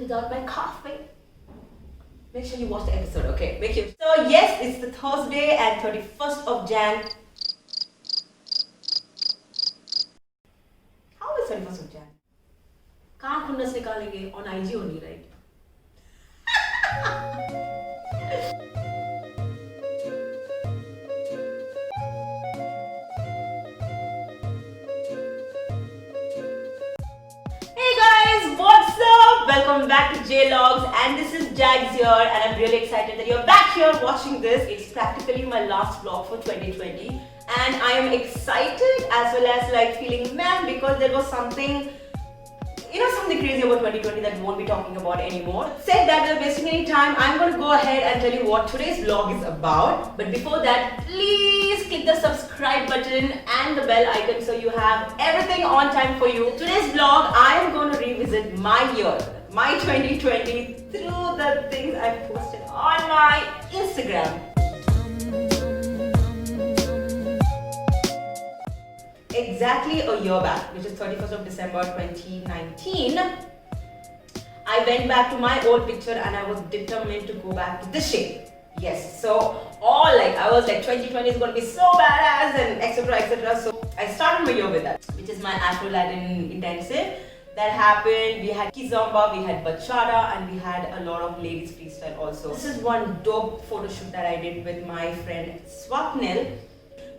without my coffee. Make sure you watch the episode, okay? Make sure. So yes, it's the Thursday and 31st of Jan. How is 31st of Jan? Can't खुन्नस निकालेंगे on IG only, right? Hey guys, what's up? Welcome back to J-Logs, and this is Jags here, and I'm really excited that you're back here watching this. It's practically my last vlog for 2020, and I am excited as well as like feeling mad because there was something crazy about 2020 that we won't be talking about anymore. Said that without wasting any time, I'm going to go ahead and tell you what today's vlog is about. But before that, please click the subscribe button and the bell icon so you have everything on time for you. Today's vlog, I am going to revisit my year, my 2020, through the things I posted on my Instagram. Exactly a year back, which is 31st of December 2019, I went back to my old picture and I was determined to go back to this shape. Yes, so I was like 2020 is going to be so badass and etc etc. So I started my year with that, which is my Afro Latin intensive. That happened, we had Kizomba, we had Bachata, and we had a lot of ladies freestyle also. This is one dope photo shoot that I did with my friend Swapnil.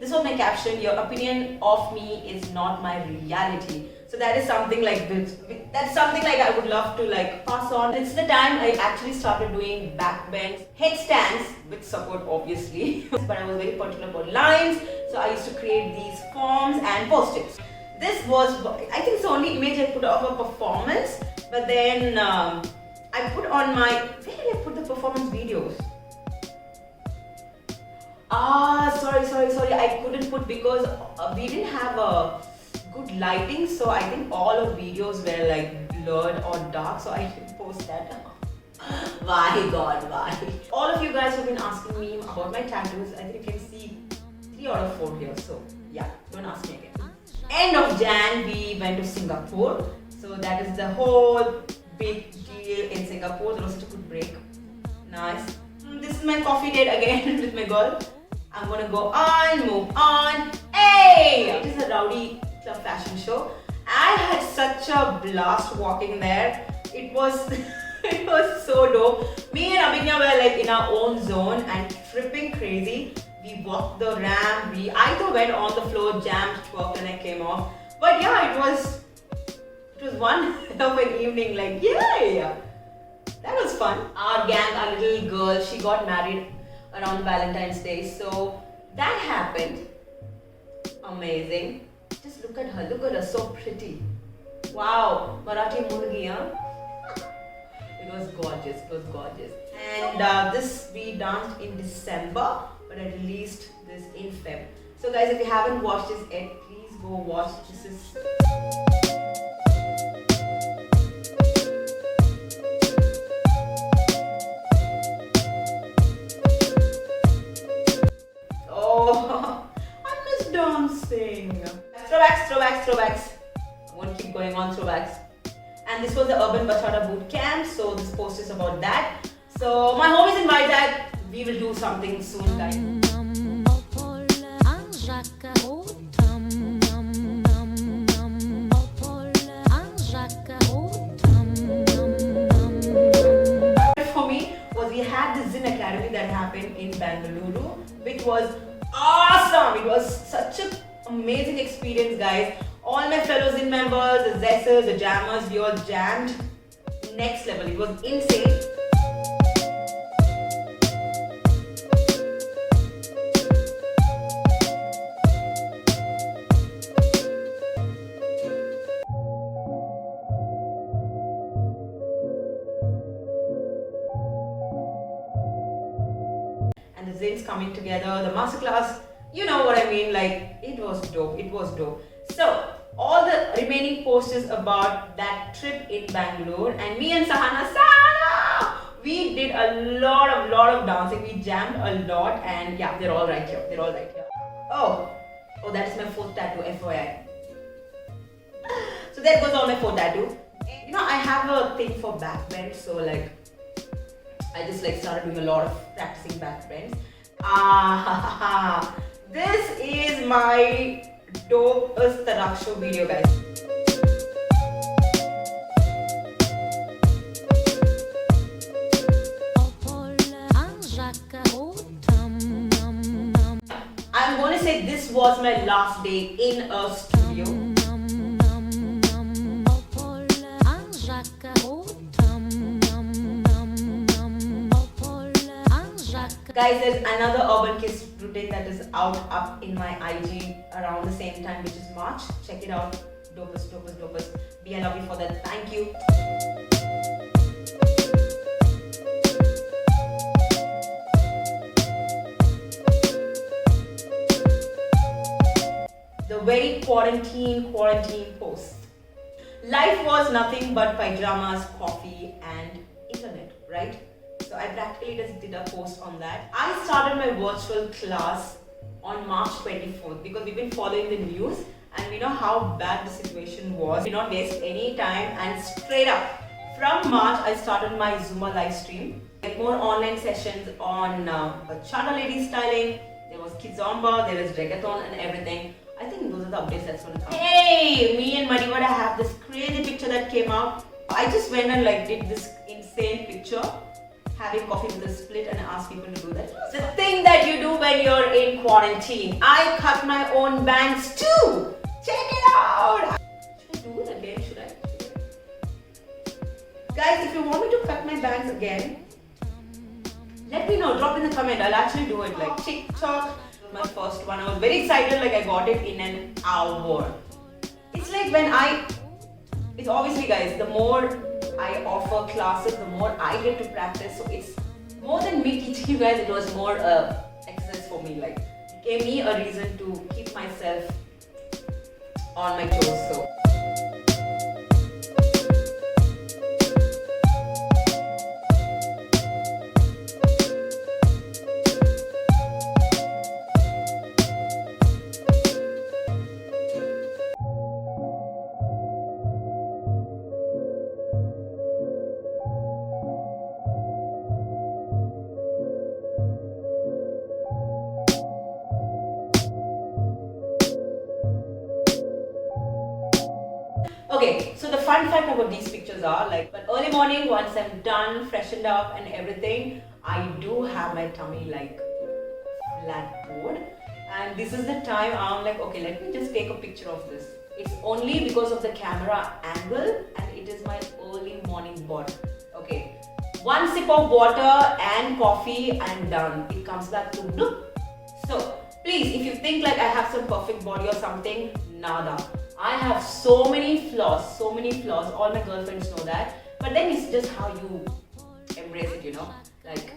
This was my caption: your opinion of me is not my reality. So that is something like this. That's something like I would love to like pass on. It's the time I actually started doing backbends, headstands with support obviously. But I was very particular about lines, so I used to create these forms and post it. This was, I think, it's the only image I put of a performance. But then I put on my, where did I put the performance videos? Sorry, I couldn't put because we didn't have a good lighting, so I think all the videos were like blurred or dark, so I didn't post that. Why God, why? All of you guys have been asking me about my tattoos. I think you can see 3 out of 4 here, so yeah, don't ask me again. End of Jan, we went to Singapore, so that is the whole big deal in Singapore. There was such a good break. Nice. This is my coffee date again with my girl. I'm gonna go on, move on. Hey! It is a rowdy club fashion show. I had such a blast walking there. It was it was so dope. Me and Abhignya were like in our own zone and tripping crazy. We walked the ramp. I too went on the floor, jammed, twerked, and I came off. But yeah, it was one hell of an evening. Like yeah. That was fun. Our gang, our little girl, she got married around Valentine's Day. So that happened. Amazing. Just look at her, so pretty. Wow, Marathi Murgi, huh? It was gorgeous, And this we danced in December, but I released this in Feb. So guys, if you haven't watched this yet, please go watch. This is... Throwbacks. I won't keep going on throwbacks. And this was the Urban Bachata Boot Camp, so this post is about that. So my homies invite that. We will do something soon, guys. For me was we had this Zin Academy that happened in Bengaluru, which was awesome. It was such an amazing experience, guys. All my fellow Zin members, the Zessers, the Jammers, we all jammed next level. It was insane. And the Zins coming together, the masterclass, you know what I mean, like it was dope. So all the remaining posts is about that trip in Bangalore, and me and Sahana, we did a lot of dancing. We jammed a lot, and yeah, they're all right here. Oh, that is my 4th tattoo, FYI. So there goes all my 4th tattoo. I have a thing for back bend, so like I just like started doing a lot of practicing back bends. This is my dopest Tarak show video, guys. I'm going to say this was my last day in a studio. Guys, there's another Urban Kiss routine that is up in my IG around the same time, which is March. Check it out. Dopest. Be I love you for that. Thank you. The very quarantine post. Life was nothing but pajamas, coffee and internet, right? So I practically just did a post on that. I started my virtual class on March 24th because we've been following the news and we know how bad the situation was. We did not waste any time and straight up from March I started my Zumba live stream. Like more online sessions on bachata lady styling. There was kizomba, there is reggaeton and everything. I think those are the updates that's going to come. Hey, me and Madivada have this crazy picture that came out. I just went and like did this insane picture, having coffee with a split, and asked people to do that. The thing that you do when you're in quarantine. I cut my own bangs too. Check it out. Should I do it again? Should I? Guys, if you want me to cut my bangs again, let me know. Drop in the comment. I'll actually do it. Like TikTok. My first one. I was very excited, like I got it in an hour. It's like it's obviously, guys, the more I offer classes, the more I get to practice. So it's more than me teaching you guys, it was more exercise for me. Like it gave me a reason to keep myself on my toes. So okay, so the fun fact about these pictures are like, but early morning, once I'm done, freshened up and everything, I do have my tummy like flat board. And this is the time I'm like, okay, let me just take a picture of this. It's only because of the camera angle and it is my early morning bod. Okay, one sip of water and coffee and done. It comes back to bloop. So please, if you think like I have some perfect body or something, nada. I have so many flaws. All my girlfriends know that. But then it's just how you embrace it, Like,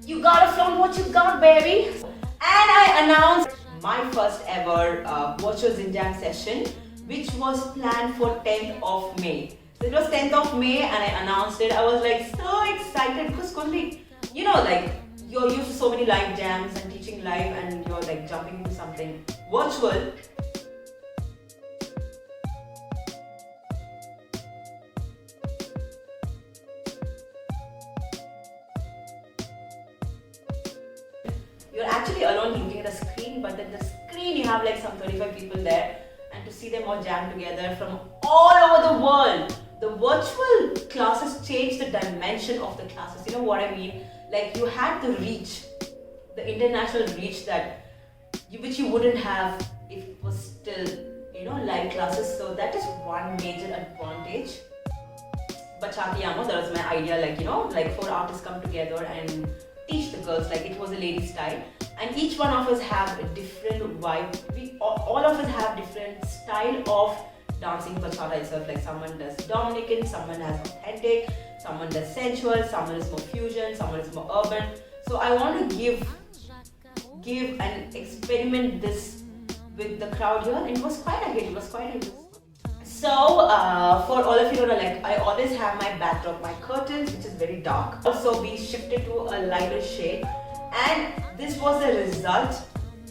you gotta flaunt what you got, baby. And I announced my first ever virtual Zin Jam session, which was planned for 10th of May. So it was 10th of May and I announced it. I was like so excited because like, you're used to so many live jams and teaching live and you're like jumping into something virtual. You're actually alone looking at a screen, but then the screen you have like some 35 people there, and to see them all jam together from all over the world. The virtual classes changed the dimension of the classes. You know what I mean? Like you had the reach, the international reach which you wouldn't have if it was still, live classes. So that is one major advantage. Bachatiamo, that was my idea, like 4 artists come together and teach the girls, like it was a lady style, and each one of us have a different vibe. We all of us have different style of dancing bachata itself. Like someone does Dominican, someone has authentic, someone does sensual, someone is more fusion, someone is more urban. So I want to give and experiment this with the crowd here, and it was quite a hit. So for all of you who know, like I always have my backdrop, my curtains, which is very dark. Also we shifted to a lighter shade, and this was the result,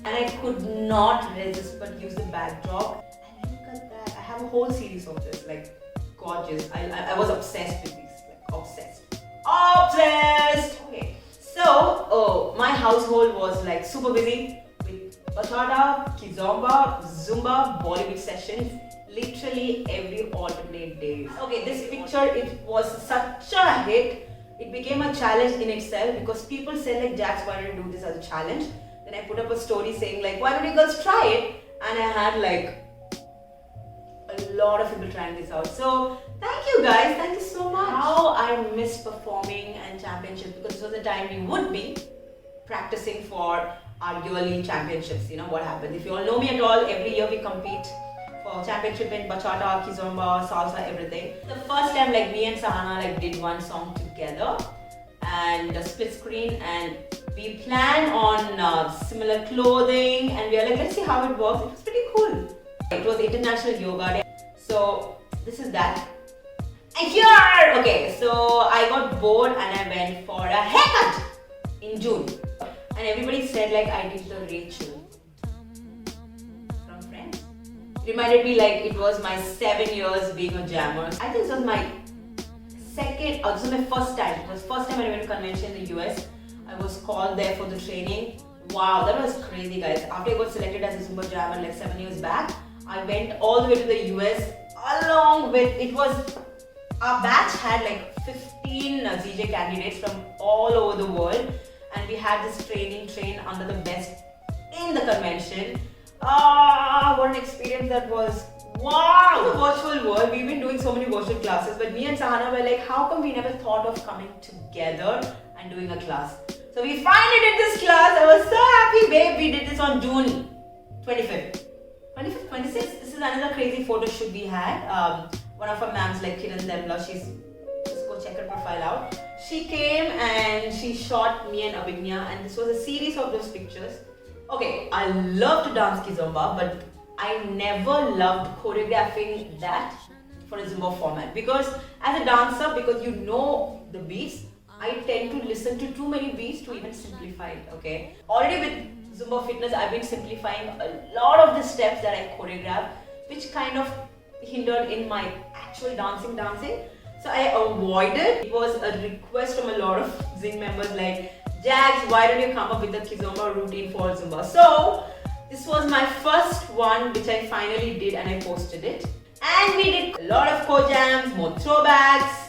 and I could not resist but use the backdrop. And look at that, I have a whole series of this, like gorgeous. I was obsessed with these, like obsessed. Obsessed! Okay, so my household was like super busy with bachata, kizomba, zumba, Bollywood sessions, literally every alternate day. Okay, this picture, it was such a hit. It became a challenge in itself because people said like, Jax, why don't you do this as a challenge? Then I put up a story saying like, why don't you girls try it? And I had like a lot of people trying this out. So thank you guys, thank you so much. How I miss performing and championships, because this was the time we would be practicing for our yearly championships. You know what happens. If you all know me at all, every year we compete for championship in bachata, kizomba, salsa, everything. The first time like me and Sahana like did one song together and a split screen, and we plan on similar clothing, and we are like, let's see how it works. It was pretty cool. It was International Yoga Day. So this is that. And here! Okay, so I got bored and I went for a haircut in June. And everybody said like I did the Rachel from Friends. Reminded me like it was my 7 years being a jammer. I think this was my this was my first time. It was first time I went to convention in the US. I was called there for the training. Wow, that was crazy, guys. After I got selected as a Zumba jammer like 7 years back, I went all the way to the US along with, our batch had like 15 ZJ candidates from all over the world, and we had this train under the best in the convention. What an experience that was. Wow! The virtual world, we've been doing so many virtual classes, but me and Sahana were like, how come we never thought of coming together and doing a class? So we finally did this class. I was so happy, babe. We did this on June 25th. 25th, 26th. This is another crazy photo shoot we had. One of our ma'ams like Kiran Demla, just go check her profile out. She came and she shot me and Abhignya, and this was a series of those pictures. Okay, I love to dance kizomba, but I never loved choreographing that for a Zumba format, because as a dancer, because you know the beats, I tend to listen to too many beats to even simplify it, okay? Already with Zumba Fitness, I've been simplifying a lot of the steps that I choreograph, which kind of hindered in my actual dancing. So I avoided. It was a request from a lot of Zing members like, Jax, why don't you come up with a kizomba routine for Zumba? So this was my first one, which I finally did, and I posted it. And we did a lot of co-jams, more throwbacks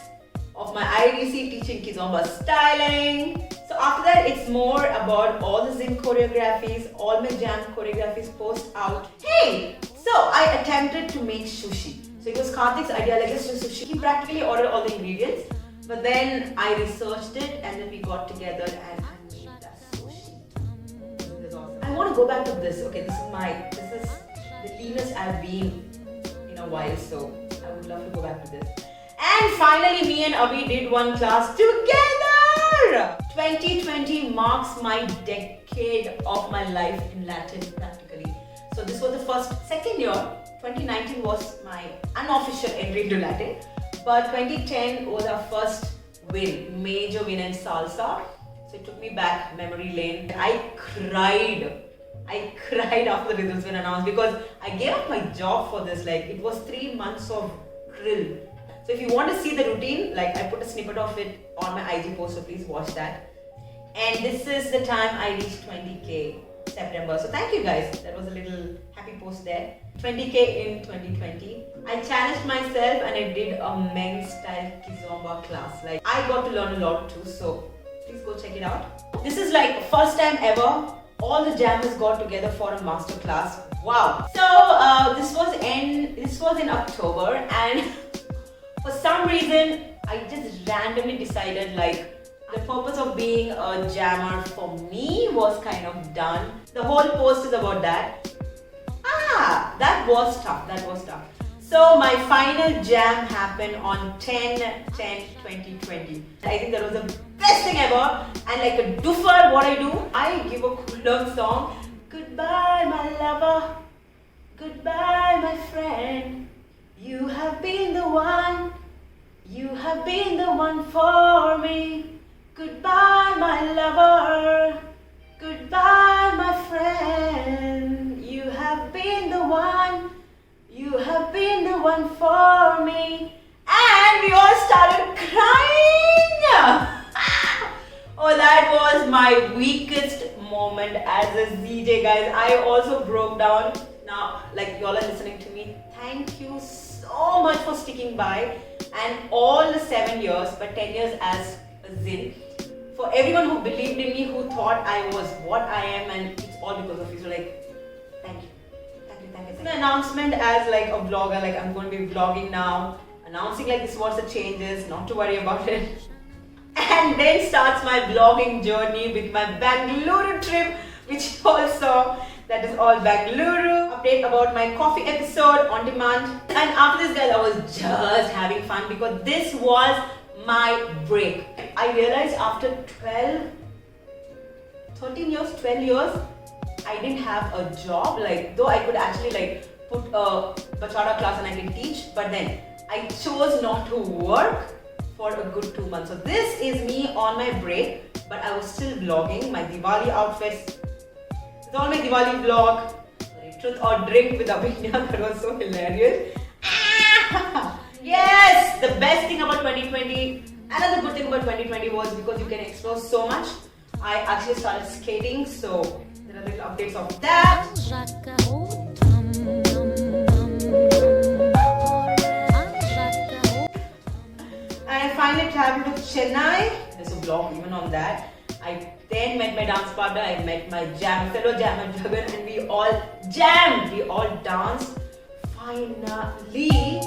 of my IDC teaching kizomba styling. So after that, it's more about all the Zing choreographies, all my jam choreographies post out. Hey! So I attempted to make sushi. So it was Karthik's idea, like let's do sushi. He practically ordered all the ingredients, but then I researched it, and then we got together and I made that sushi. This is awesome. I want to go back to this. Okay, this is the leanest I've been in a while, so I would love to go back to this. And finally, me and Abhi did one class together! 2020 marks my decade of my life in Latin practically. So this was the second year. 2019 was my unofficial entry into Latin. But 2010 was our first major win in salsa. So it took me back memory lane. I cried after the results were announced because I gave up my job for this. Like it was 3 months of drill. So if you want to see the routine, like I put a snippet of it on my IG post, so please watch that. And this is the time I reached 20k September. So thank you guys. That was a little happy post there. 20k in 2020. I challenged myself and I did a men's style kizomba class. Like I got to learn a lot too. So please go check it out. This is like first time ever. All the jammers got together for a master class. Wow. So this was in October, and for some reason I just randomly decided like the purpose of being a jammer for me was kind of done. The whole post is about that. That was tough. So my final jam happened on 10/10/2020. I think that was the best thing ever. And like a doofer, what I do, I give a cool down song. Goodbye, my lover. Goodbye, my friend. You have been the one. You have been the one for me. Goodbye, my lover. Goodbye, my friend. You have been the one. You have been the one for me. and we all started crying. Oh, that was my weakest moment as a ZJ, guys. I also broke down. Now, like, y'all are listening to me. Thank you so much for sticking by, and all the 7 years, but 10 years as a Zin. For everyone who believed in me, who thought I was what I am, and it's all because of you. So, like, thank you. The announcement as like a vlogger, like I'm going to be vlogging now, announcing like this was the changes, not to worry about it. And then starts my vlogging journey with my Bangalore trip, which also that is all Bangalore. Update about my coffee episode on demand. And after this, guys, I was just having fun because this was my break. I realized after 12 years, I didn't have a job. Like, though I could actually like put a bachata class and I can teach, but then I chose not to work for a good 2 months. So this is me on my break, but I was still vlogging my Diwali outfits. It's all my Diwali vlog. Truth or drink with Abhinya. That was so hilarious. Yes, the best thing about 2020, another good thing about 2020 was because you can explore so much. I actually started skating, so there are little updates of that. And I finally traveled to Chennai. There's a vlog even on that. I then met my dance partner, I met my fellow jammer Jagan, and we all jammed, we all danced. Finally.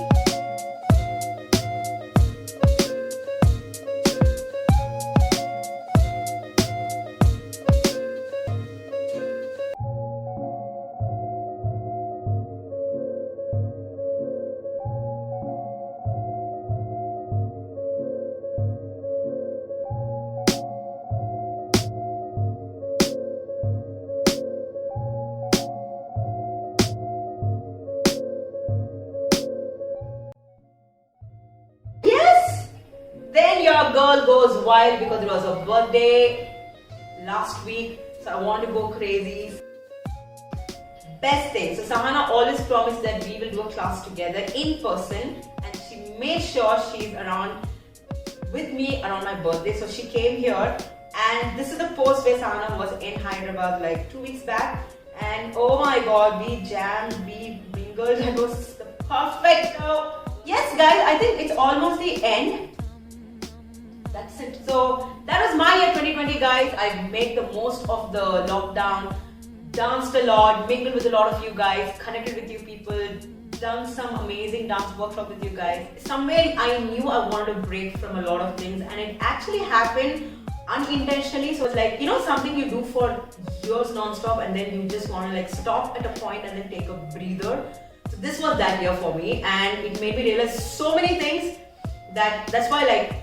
Then your girl goes wild because it was her birthday last week, so I want to go crazy. Best thing, so Sahana always promised that we will do a class together in person, and she made sure she's around with me around my birthday. So she came here, and this is the post where Sahana was in Hyderabad like 2 weeks back, and oh my god, we jammed, we mingled. It was the perfect. Yes guys, I think it's almost the end. That's it. So that was my year 2020, guys. I made the most of the lockdown, danced a lot, mingled with a lot of you guys, connected with you people, done some amazing dance workshop with you guys. Somewhere I knew I wanted to break from a lot of things, and it actually happened unintentionally. So it's like, you know, something you do for years non-stop and then you just want to like stop at a point and then take a breather. So this was that year for me, and it made me realize so many things that's why like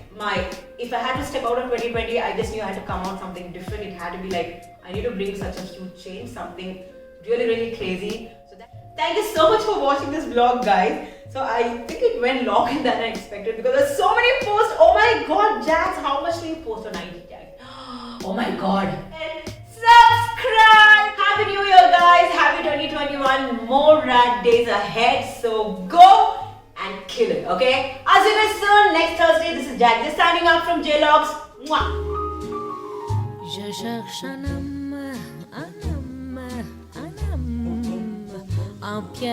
if I had to step out of 2020, I just knew I had to come out something different. It had to be like, I need to bring such a huge change, something really, really crazy. So thank you so much for watching this vlog, guys. So I think it went longer than I expected because there's so many posts. Oh my god, Jax, how much do you post on IG, Jax? Oh my god. And subscribe! Happy New Year, guys. Happy 2021. More rad days ahead. So go and kill it, okay? I'll see you guys soon next Thursday. This is Jack just signing out from JLogs. Je cherche un homme, un homme, un homme, un pierre.